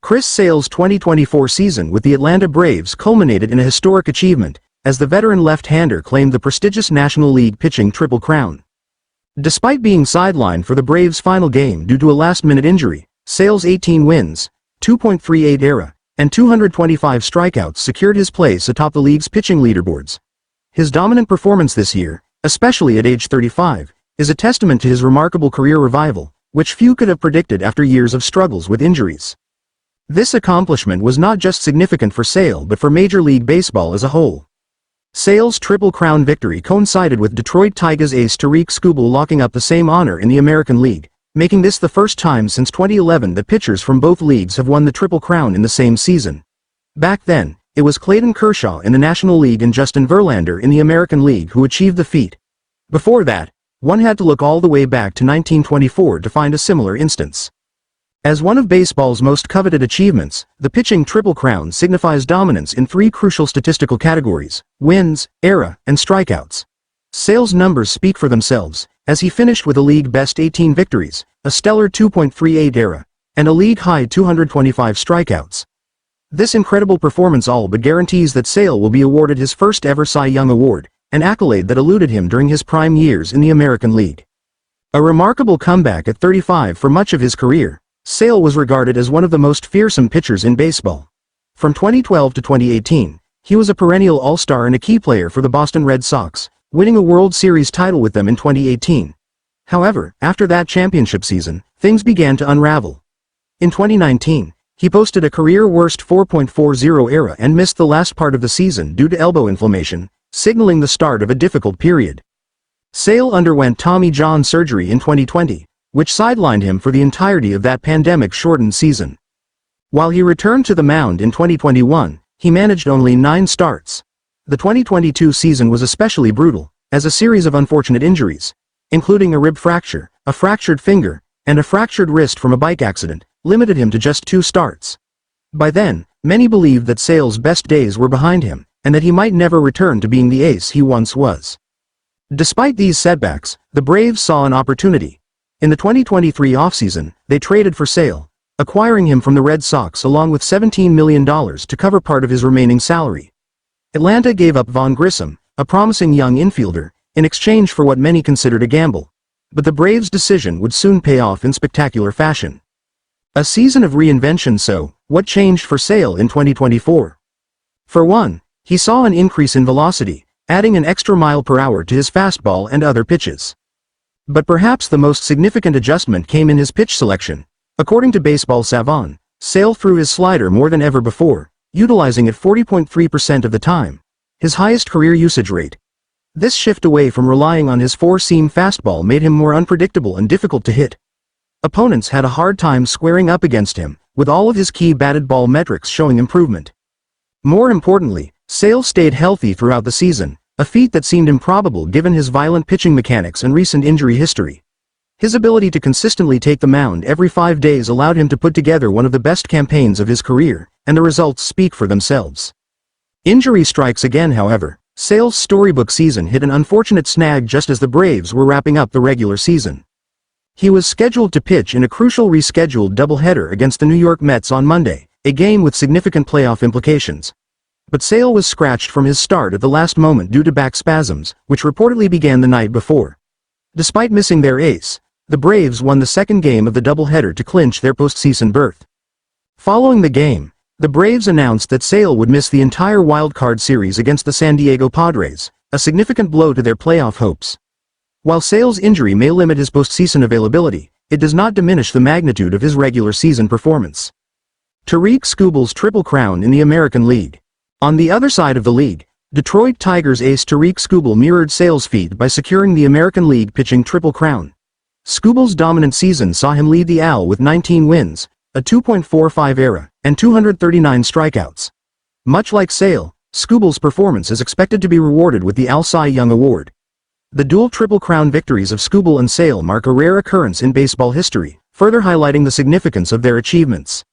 Chris Sale's 2024 season with the Atlanta Braves culminated in a historic achievement, as the veteran left-hander claimed the prestigious National League pitching Triple Crown. Despite being sidelined for the Braves' final game due to a last-minute injury, Sale's 18 wins, 2.38 ERA, and 225 strikeouts secured his place atop the league's pitching leaderboards. His dominant performance this year, especially at age 35, is a testament to his remarkable career revival, which few could have predicted after years of struggles with injuries. This accomplishment was not just significant for Sale but for Major League Baseball as a whole. Sale's Triple Crown victory coincided with Detroit Tigers ace Tarik Skubal locking up the same honor in the American League, making this the first time since 2011 that pitchers from both leagues have won the Triple Crown in the same season. Back then, it was Clayton Kershaw in the National League and Justin Verlander in the American League who achieved the feat. Before that, one had to look all the way back to 1924 to find a similar instance. As one of baseball's most coveted achievements, the pitching Triple Crown signifies dominance in three crucial statistical categories: wins, ERA, and strikeouts. Sale's numbers speak for themselves, as he finished with a league-best 18 victories, a stellar 2.38 ERA, and a league-high 225 strikeouts. This incredible performance all but guarantees that Sale will be awarded his first-ever Cy Young Award, an accolade that eluded him during his prime years in the American League. A remarkable comeback at 35 for much of his career, Sale was regarded as one of the most fearsome pitchers in baseball. From 2012 to 2018, he was a perennial all-star and a key player for the Boston Red Sox, winning a World Series title with them in 2018. However, after that championship season, things began to unravel. In 2019, he posted a career-worst 4.40 ERA and missed the last part of the season due to elbow inflammation, signaling the start of a difficult period. Sale underwent Tommy John surgery in 2020, which sidelined him for the entirety of that pandemic-shortened season. While he returned to the mound in 2021, he managed only 9 starts. The 2022 season was especially brutal, as a series of unfortunate injuries, including a rib fracture, a fractured finger, and a fractured wrist from a bike accident, limited him to just 2 starts. By then, many believed that Sale's best days were behind him, and that he might never return to being the ace he once was. Despite these setbacks, the Braves saw an opportunity. In the 2023 offseason, they traded for Sale, acquiring him from the Red Sox along with $17 million to cover part of his remaining salary. Atlanta gave up Vaughn Grissom, a promising young infielder, in exchange for what many considered a gamble. But the Braves' decision would soon pay off in spectacular fashion. A season of reinvention. So, what changed for Sale in 2024? For one, he saw an increase in velocity, adding an extra mile per hour to his fastball and other pitches. But perhaps the most significant adjustment came in his pitch selection. According to Baseball Savant, Sale threw his slider more than ever before, utilizing it 40.3% of the time, his highest career usage rate. This shift away from relying on his four-seam fastball made him more unpredictable and difficult to hit. Opponents had a hard time squaring up against him, with all of his key batted ball metrics showing improvement. More importantly, Sale stayed healthy throughout the season, a feat that seemed improbable given his violent pitching mechanics and recent injury history. His ability to consistently take the mound every 5 days allowed him to put together one of the best campaigns of his career, and the results speak for themselves. Injury strikes again. However, Sale's storybook season hit an unfortunate snag just as the Braves were wrapping up the regular season. He was scheduled to pitch in a crucial rescheduled doubleheader against the New York Mets on Monday, a game with significant playoff implications. But Sale was scratched from his start at the last moment due to back spasms, which reportedly began the night before. Despite missing their ace, the Braves won the second game of the doubleheader to clinch their postseason berth. Following the game, the Braves announced that Sale would miss the entire wildcard series against the San Diego Padres, a significant blow to their playoff hopes. While Sale's injury may limit his postseason availability, it does not diminish the magnitude of his regular season performance. Tarik Skubal's Triple Crown in the American League. On the other side of the league, Detroit Tigers ace Tarik Skubal mirrored Sale's feat by securing the American League pitching Triple Crown. Skubal's dominant season saw him lead the AL with 19 wins, a 2.45 ERA, and 239 strikeouts. Much like Sale, Skubal's performance is expected to be rewarded with the AL Cy Young Award. The dual Triple Crown victories of Skubal and Sale mark a rare occurrence in baseball history, further highlighting the significance of their achievements.